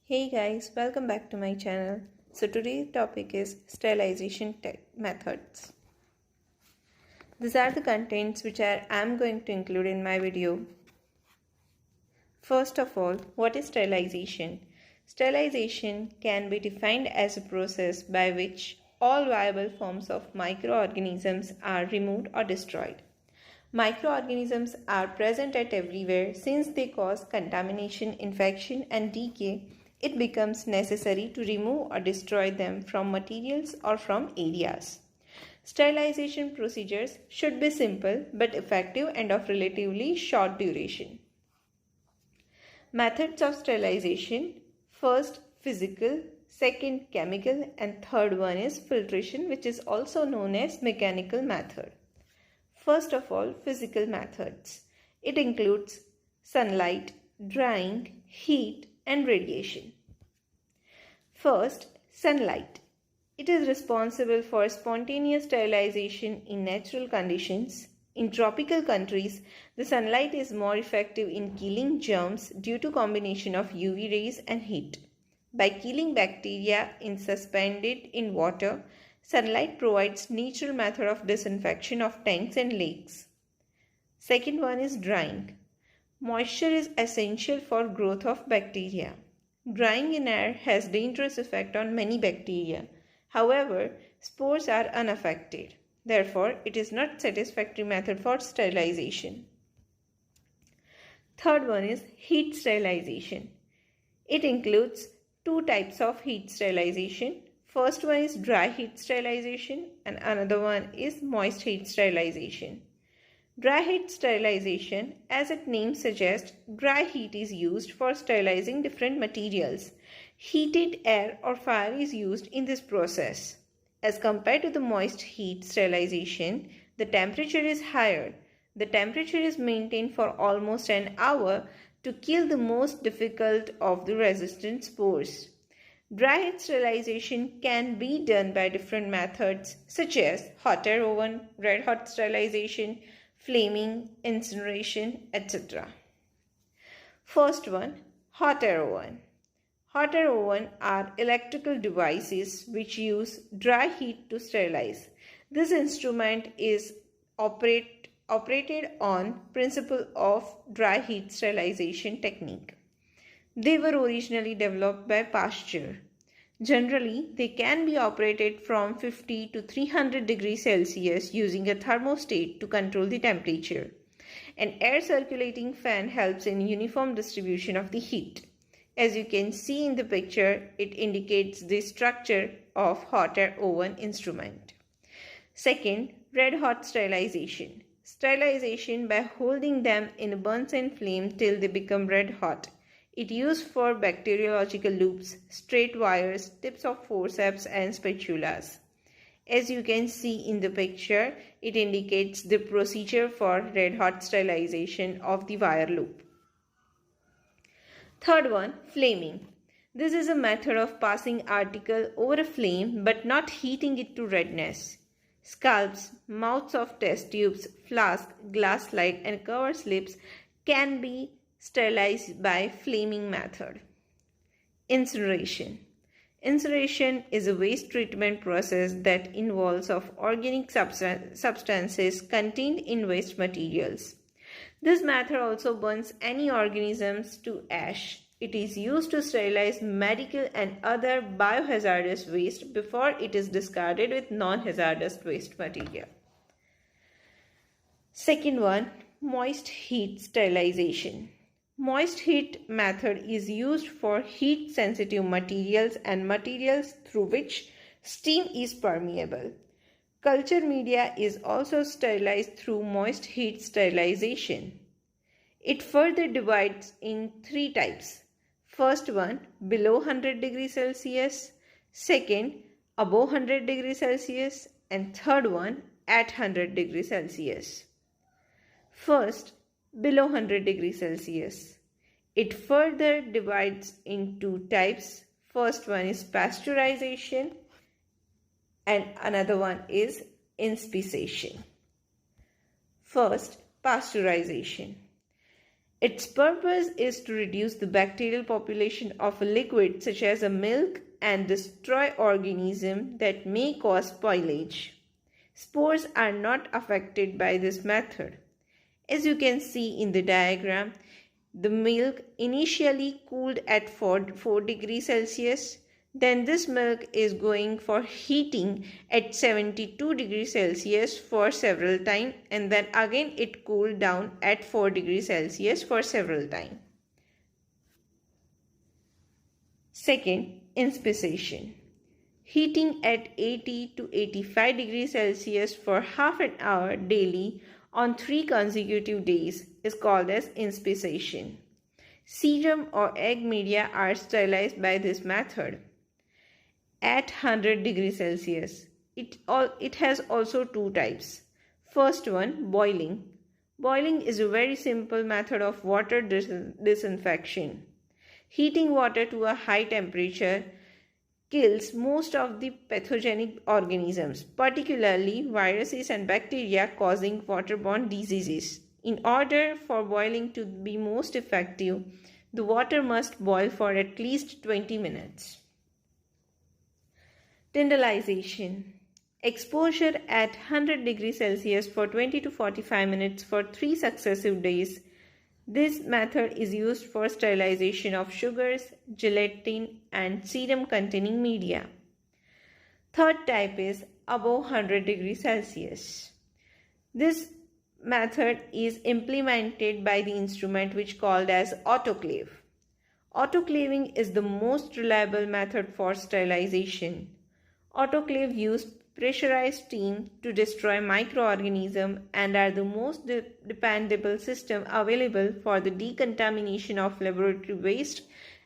Hey guys, welcome back to my channel. So today's topic is sterilization methods. These are the contents which I'm going to include in my video. First of all, what is sterilization? Sterilization can be defined as a process by which all viable forms of microorganisms are removed or destroyed. Microorganisms are present at everywhere. Since they cause contamination, infection, and decay, it becomes necessary to remove or destroy them from materials or from areas. Sterilization procedures should be simple but effective and of relatively short duration. Methods of sterilization: first, physical; second, chemical; and third one is filtration, which is also known as mechanical method. First of all, physical methods. It includes sunlight, drying, heat, and radiation. First, sunlight. It is responsible for spontaneous sterilization in natural conditions. In tropical countries, the sunlight is more effective in killing germs due to combination of UV rays and heat. By killing bacteria suspended in water, sunlight provides natural method of disinfection of tanks and lakes. Second one is drying. Moisture is essential for growth of bacteria. Drying in air has dangerous effect on many bacteria. However, spores are unaffected. Therefore, it is not satisfactory method for sterilization. Third one is heat sterilization. It includes two types of heat sterilization. First one is dry heat sterilization and another one is moist heat sterilization. Dry heat sterilization, as its name suggests, dry heat is used for sterilizing different materials. Heated air or fire is used in this process. As compared to the moist heat sterilization, the temperature is higher. The temperature is maintained for almost an hour to kill the most difficult of the resistant spores. Dry heat sterilization can be done by different methods such as hot air oven, red hot sterilization, flaming, incineration, etc. First one, hot air oven. Hot air oven are electrical devices which use dry heat to sterilize. This instrument is operated on principle of dry heat sterilization technique. They were originally developed by Pasteur. Generally, they can be operated from 50 to 300 degrees Celsius using a thermostat to control the temperature. An air circulating fan helps in uniform distribution of the heat. As you can see in the picture, it indicates the structure of hot air oven instrument. Second, red hot sterilization. Sterilization by holding them in a Bunsen flame till they become red hot. It used for bacteriological loops, straight wires, tips of forceps and spatulas. As you can see in the picture, it indicates the procedure for red hot sterilization of the wire loop. Third one, flaming. This is a method of passing article over a flame but not heating it to redness. Scalps, mouths of test tubes, flask, glass slide and cover slips can be sterilized by flaming method. Incineration. Incineration is a waste treatment process that involves of organic substances contained in waste materials. This method also burns any organisms to ash. It is used to sterilize medical and other biohazardous waste before it is discarded with non-hazardous waste material. Second one, moist heat sterilization. Moist heat method is used for heat sensitive materials and materials through which steam is permeable. Culture media is also sterilized through moist heat sterilization. It further divides in three types. First one, below 100 degrees Celsius. Second, above 100 degrees Celsius. And third one, at 100 degrees Celsius. First, below 100 degrees Celsius. It further divides in two types. First one is pasteurization and another one is inspissation. First, pasteurization. Its purpose is to reduce the bacterial population of a liquid such as a milk and destroy organisms that may cause spoilage. Spores are not affected by this method. As you can see in the diagram, the milk initially cooled at 4 degrees Celsius. Then this milk is going for heating at 72 degrees Celsius for several times, and then again it cooled down at 4 degrees Celsius for several times. Second, inspisation. Heating at 80 to 85 degrees Celsius for half an hour daily on 3 consecutive days is called as inspisation. Serum or egg media are sterilized by this method at 100 degrees Celsius. It has also 2 types. First one, boiling. Boiling is a very simple method of water disinfection. Heating water to a high temperature kills most of the pathogenic organisms, particularly viruses and bacteria causing waterborne diseases. In order for boiling to be most effective, the water must boil for at least 20 minutes. Sterilization. Exposure at 100 degrees Celsius for 20 to 45 minutes for 3 successive days. This method is used for sterilization of sugars, gelatin, and serum containing media. Third type is above 100 degrees Celsius. This method is implemented by the instrument which called as autoclave. Autoclaving is the most reliable method for sterilization. Autoclave use pressurized steam to destroy microorganisms and are the most dependable system available for the decontamination of laboratory waste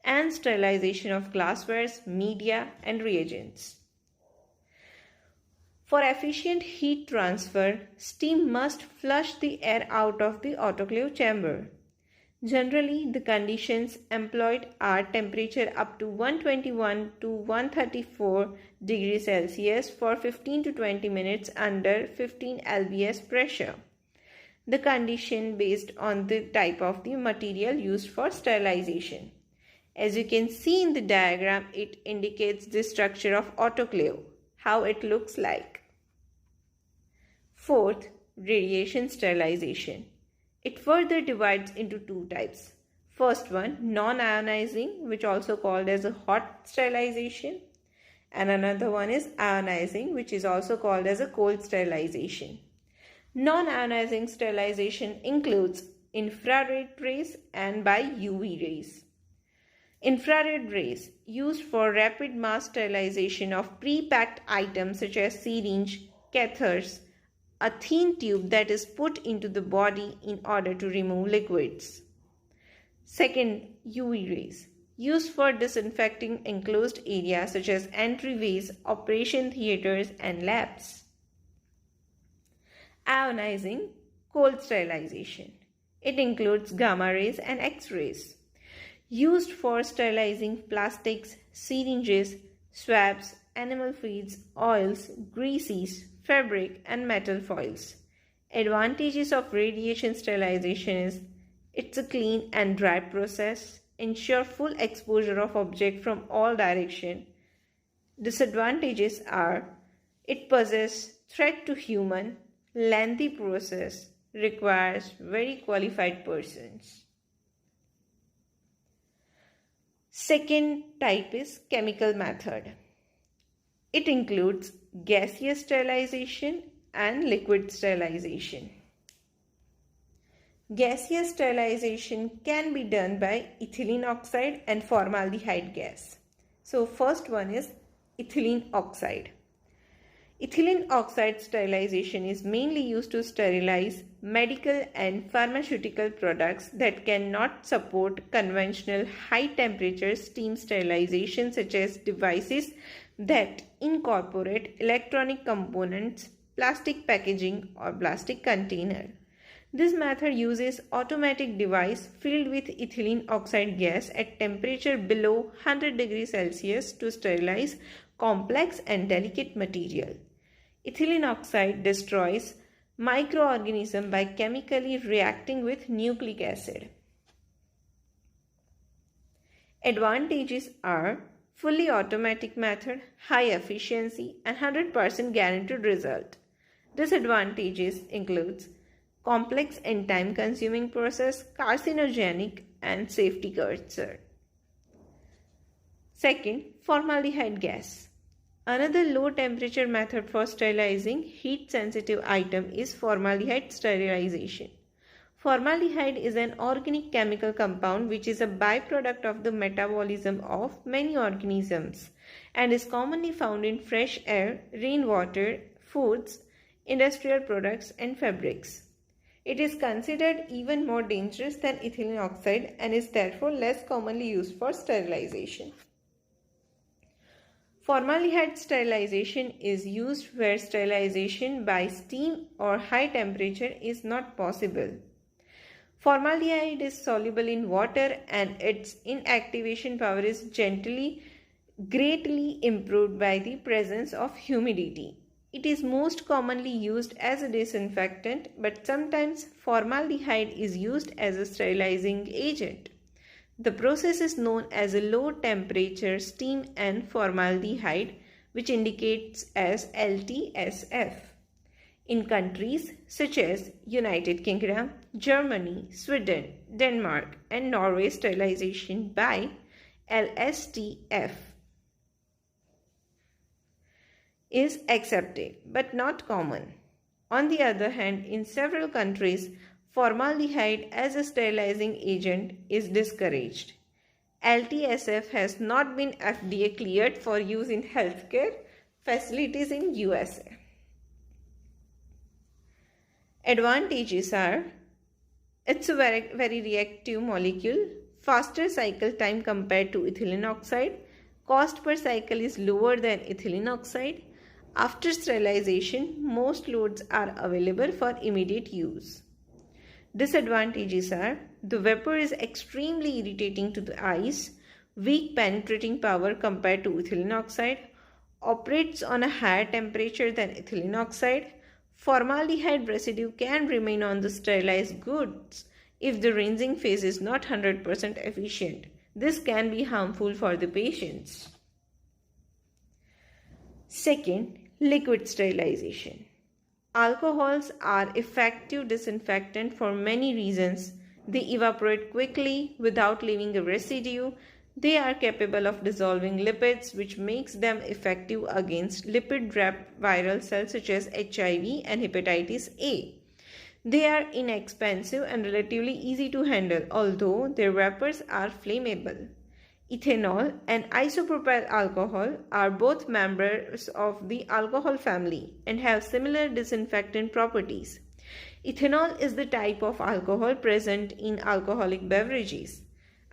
and sterilization of glasswares, media, and reagents. For efficient heat transfer, steam must flush the air out of the autoclave chamber. Generally, the conditions employed are temperature up to 121 to 134 degrees Celsius for 15 to 20 minutes under 15 lbs pressure. The condition based on the type of the material used for sterilization. As you can see in the diagram, it indicates the structure of autoclave, how it looks like. Fourth, radiation sterilization. It further divides into 2 types. First one, non-ionizing, which also called as a hot sterilization, and another one is ionizing, which is also called as a cold sterilization. Non-ionizing sterilization includes infrared rays and by UV rays. Infrared rays used for rapid mass sterilization of pre-packed items such as syringe, catheters, a thin tube that is put into the body in order to remove liquids. Second, UV rays, used for disinfecting enclosed areas such as entryways, operation theaters, and labs. Ionizing, cold sterilization. It includes gamma rays and X-rays, used for sterilizing plastics, syringes, swabs, animal feeds, oils, greases, fabric, and metal foils. Advantages of radiation sterilization is it's a clean and dry process, ensure full exposure of object from all directions. Disadvantages are it poses threat to human, lengthy process, requires very qualified persons. Second type is chemical method. It includes gaseous sterilization and liquid sterilization. Gaseous sterilization can be done by ethylene oxide and formaldehyde gas. So first one is ethylene oxide. Ethylene oxide sterilization is mainly used to sterilize medical and pharmaceutical products that cannot support conventional high temperature steam sterilization, such as devices that incorporate electronic components, plastic packaging, or plastic container. This method uses automatic device filled with ethylene oxide gas at temperature below 100 degrees Celsius to sterilize complex and delicate material. Ethylene oxide destroys microorganisms by chemically reacting with nucleic acid. Advantages are fully automatic method, high efficiency, and 100% guaranteed result. Disadvantages includes complex and time-consuming process, carcinogenic, and safety concern. Second, formaldehyde gas. Another low-temperature method for sterilizing heat-sensitive item is formaldehyde sterilization. Formaldehyde is an organic chemical compound which is a byproduct of the metabolism of many organisms and is commonly found in fresh air, rainwater, foods, industrial products, and fabrics. It is considered even more dangerous than ethylene oxide and is therefore less commonly used for sterilization. Formaldehyde sterilization is used where sterilization by steam or high temperature is not possible. Formaldehyde is soluble in water and its inactivation power is greatly improved by the presence of humidity. It is most commonly used as a disinfectant, but sometimes formaldehyde is used as a sterilizing agent. The process is known as a low temperature steam and formaldehyde, which indicates as LTSF. In countries such as United Kingdom, Germany, Sweden, Denmark, and Norway, sterilization by LSTF is accepted but not common. On the other hand, in several countries, formaldehyde as a sterilizing agent is discouraged. LTSF has not been FDA cleared for use in healthcare facilities in USA. Advantages are it's a very reactive molecule, faster cycle time compared to ethylene oxide, cost per cycle is lower than ethylene oxide. After sterilization, most loads are available for immediate use. Disadvantages are the vapor is extremely irritating to the eyes, weak penetrating power compared to ethylene oxide, operates on a higher temperature than ethylene oxide. Formaldehyde residue can remain on the sterilized goods if the rinsing phase is not 100% efficient. This can be harmful for the patients. Second, liquid sterilization. Alcohols are effective disinfectant for many reasons. They evaporate quickly without leaving a residue. They are capable of dissolving lipids, which makes them effective against lipid-wrapped viral cells such as HIV and hepatitis A. They are inexpensive and relatively easy to handle, although their vapors are flammable. Ethanol and isopropyl alcohol are both members of the alcohol family and have similar disinfectant properties. Ethanol is the type of alcohol present in alcoholic beverages.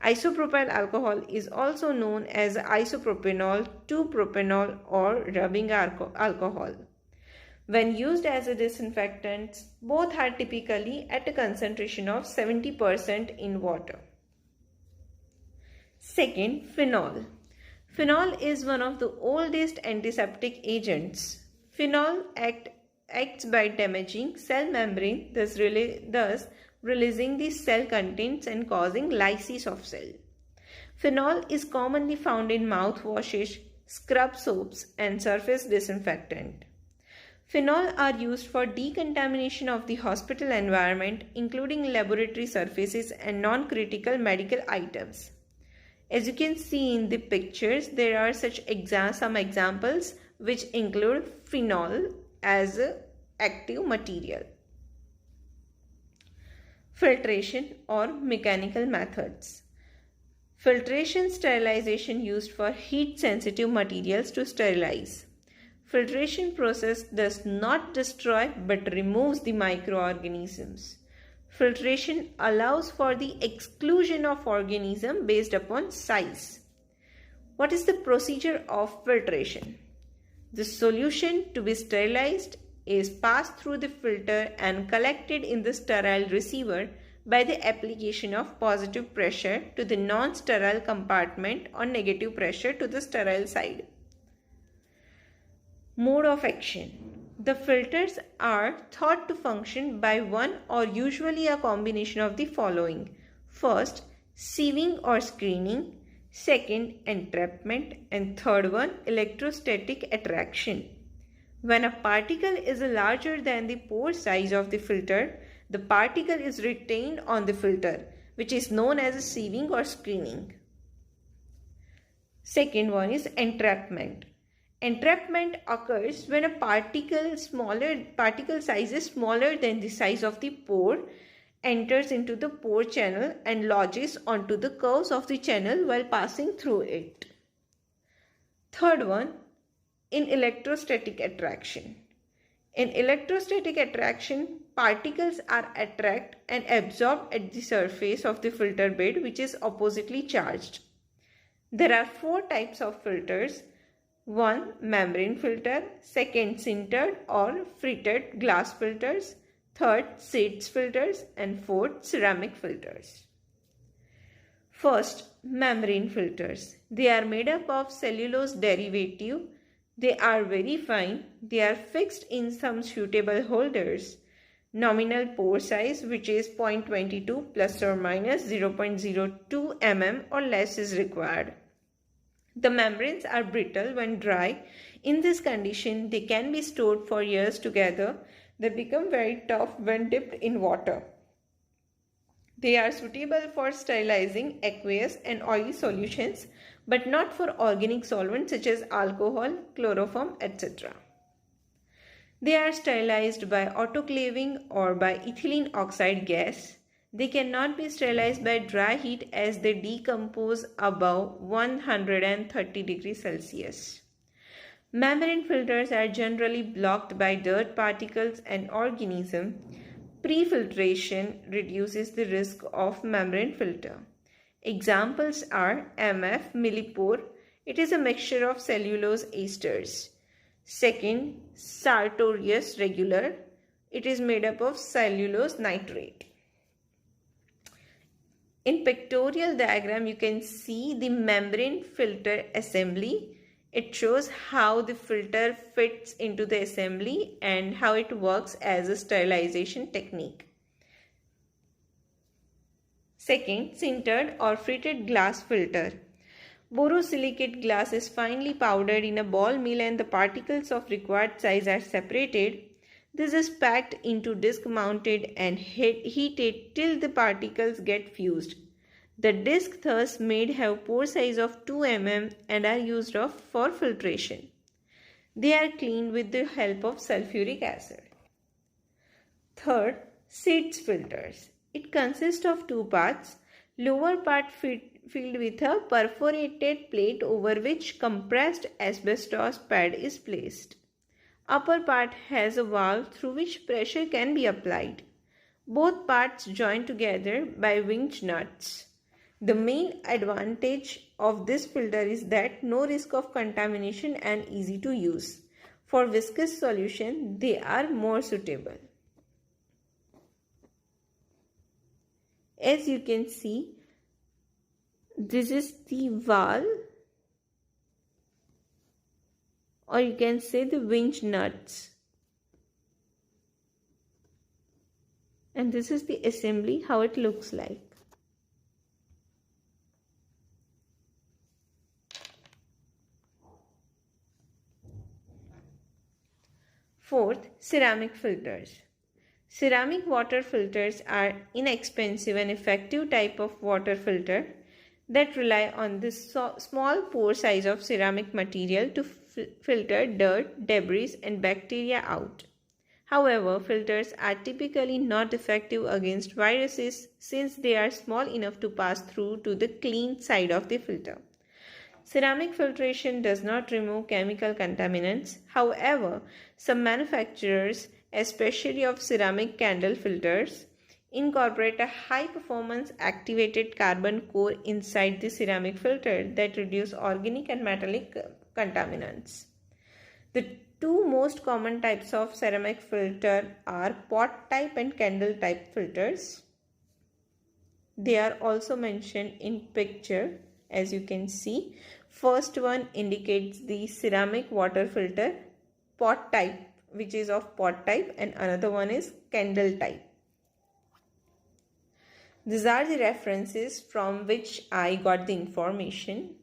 Isopropyl alcohol is also known as isopropanol, 2-propanol, or rubbing alcohol. When used as a disinfectant, both are typically at a concentration of 70% in water. Second, phenol. Phenol is one of the oldest antiseptic agents. Phenol acts by damaging cell membrane, thus releasing the cell contents and causing lysis of cell. Phenol is commonly found in mouthwashes, scrub soaps, and surface disinfectant. Phenol are used for decontamination of the hospital environment, including laboratory surfaces and non-critical medical items. As you can see in the pictures, there are some examples which include phenol as an active material. Filtration or mechanical methods. Filtration sterilization used for heat-sensitive materials to sterilize. Filtration process does not destroy but removes the microorganisms. Filtration allows for the exclusion of organisms based upon size. What is the procedure of filtration? The solution to be sterilized is passed through the filter and collected in the sterile receiver by the application of positive pressure to the non-sterile compartment or negative pressure to the sterile side. Mode of action. The filters are thought to function by one or usually a combination of the following. First, sieving or screening. Second, entrapment, and third one, electrostatic attraction. When a particle is larger than the pore size of the filter, the particle is retained on the filter, which is known as a sieving or screening. Second one is entrapment. Entrapment occurs when a particle size is smaller than the size of the pore enters into the pore channel and lodges onto the curves of the channel while passing through it. Third one, in electrostatic attraction. In electrostatic attraction, particles are attracted and absorbed at the surface of the filter bed, which is oppositely charged. There are 4 types of filters. 1. Membrane filter. 2nd. Sintered or fritted glass filters. 3rd. Seeds filters. And 4th. Ceramic filters. First, membrane filters. They are made up of cellulose derivative. They are very fine. They are fixed in some suitable holders. Nominal pore size, which is 0.22 plus or minus 0.02 mm or less, is required. The membranes are brittle when dry. In this condition, they can be stored for years together. They become very tough when dipped in water. They are suitable for sterilizing aqueous and oily solutions, but not for organic solvents such as alcohol, chloroform, etc. They are sterilized by autoclaving or by ethylene oxide gas. They cannot be sterilized by dry heat as they decompose above 130 degrees Celsius. Membrane filters are generally blocked by dirt particles and organisms. Pre-filtration reduces the risk of membrane filter. Examples are MF millipore. It is a mixture of cellulose esters. Second, Sartorius regular. It is made up of cellulose nitrate. In pictorial diagram, you can see the membrane filter assembly. It shows how the filter fits into the assembly and how it works as a sterilization technique. Second, sintered or fritted glass filter. Borosilicate glass is finely powdered in a ball mill and the particles of required size are separated. This is packed into disc mounted and heated till the particles get fused. The discs thus made have pore size of 2 mm and are used for filtration. They are cleaned with the help of sulfuric acid. Third, seeds filters. It consists of 2 parts. Lower part filled with a perforated plate over which compressed asbestos pad is placed. Upper part has a valve through which pressure can be applied. Both parts joined together by winch nuts. The main advantage of this filter is that no risk of contamination and easy to use. For viscous solution, they are more suitable. As you can see, this is the valve, or you can say the winch nuts. And this is the assembly, how it looks like. Fourth, ceramic filters. Ceramic water filters are inexpensive and effective type of water filter that rely on the small pore size of ceramic material to filter dirt, debris and bacteria out. However, filters are typically not effective against viruses since they are small enough to pass through to the clean side of the filter. Ceramic filtration does not remove chemical contaminants. However, some manufacturers, especially of ceramic candle filters, incorporate a high-performance activated carbon core inside the ceramic filter that reduce organic and metallic contaminants. The 2 most common types of ceramic filter are pot type and candle type filters. They are also mentioned in picture, as you can see. First one indicates the ceramic water filter, pot type, which is of pot type, and another one is candle type. These are the references from which I got the information.